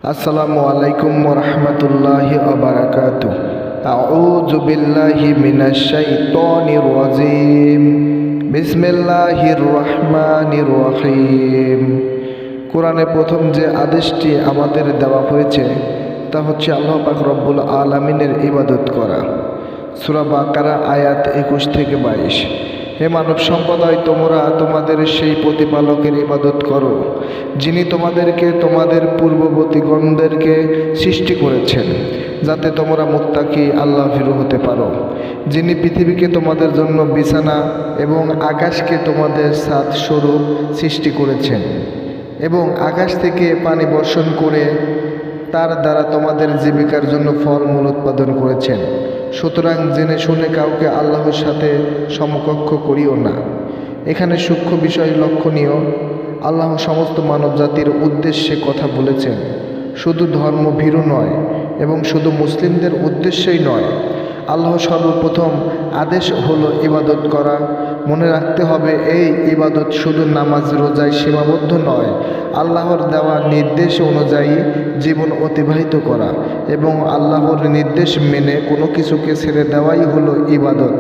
আসসালামু আলাইকুম ওয়া রাহমাতুল্লাহি ওয়া বারাকাতুহু। আউযু বিল্লাহি মিনাশ শাইতানির রাজীম। বিসমিল্লাহির রহমানির রহিম। কোরআনে প্রথম যে আদেশটি আমাদের দেওয়া হয়েছে তা হচ্ছে আল্লাহ পাক রব্বুল আলামিনের ইবাদত করা। সূরা বাকারা আয়াত 21 থেকে 22। হে মানব সম্প্রদায়, তোমরা তোমাদের সেই প্রতিপালকের ইবাদত করো যিনি তোমাদেরকে তোমাদের পূর্ববর্তীগণদেরকে সৃষ্টি করেছেন যাতে তোমরা মুত্তাকি আল্লাহ ভীরু হতে পারো। যিনি পৃথিবীকে তোমাদের জন্য বিছানা এবং আকাশকে তোমাদের ছাদ স্বরূপ সৃষ্টি করেছেন এবং আকাশ থেকে পানি বর্ষণ করে তার দ্বারা তোমাদের জীবিকার জন্য ফলমূল উৎপাদন করেছেন। সুতরাং জেনে শুনে কাউকে আল্লাহর সাথে সমকক্ষ করিও না। এখানে সূক্ষ্ম বিষয় লক্ষণীয়, আল্লাহ সমস্ত মানব জাতির উদ্দেশ্যে কথা বলেছেন, শুধু ধর্মভীরু নয় এবং শুধু মুসলিমদের উদ্দেশ্যেই নয়। আল্লাহ সর্বপ্রথম আদেশ হলো ইবাদত করা। মনে রাখতে হবে, এই ইবাদত শুধু নামাজ রোজায় সীমাবদ্ধ নয়, আল্লাহর দেওয়া নির্দেশ অনুযায়ী জীবন অতিবাহিত করা এবং আল্লাহর নির্দেশ মেনে কোনো কিছুকে ছেড়ে দেওয়াই হলো ইবাদত।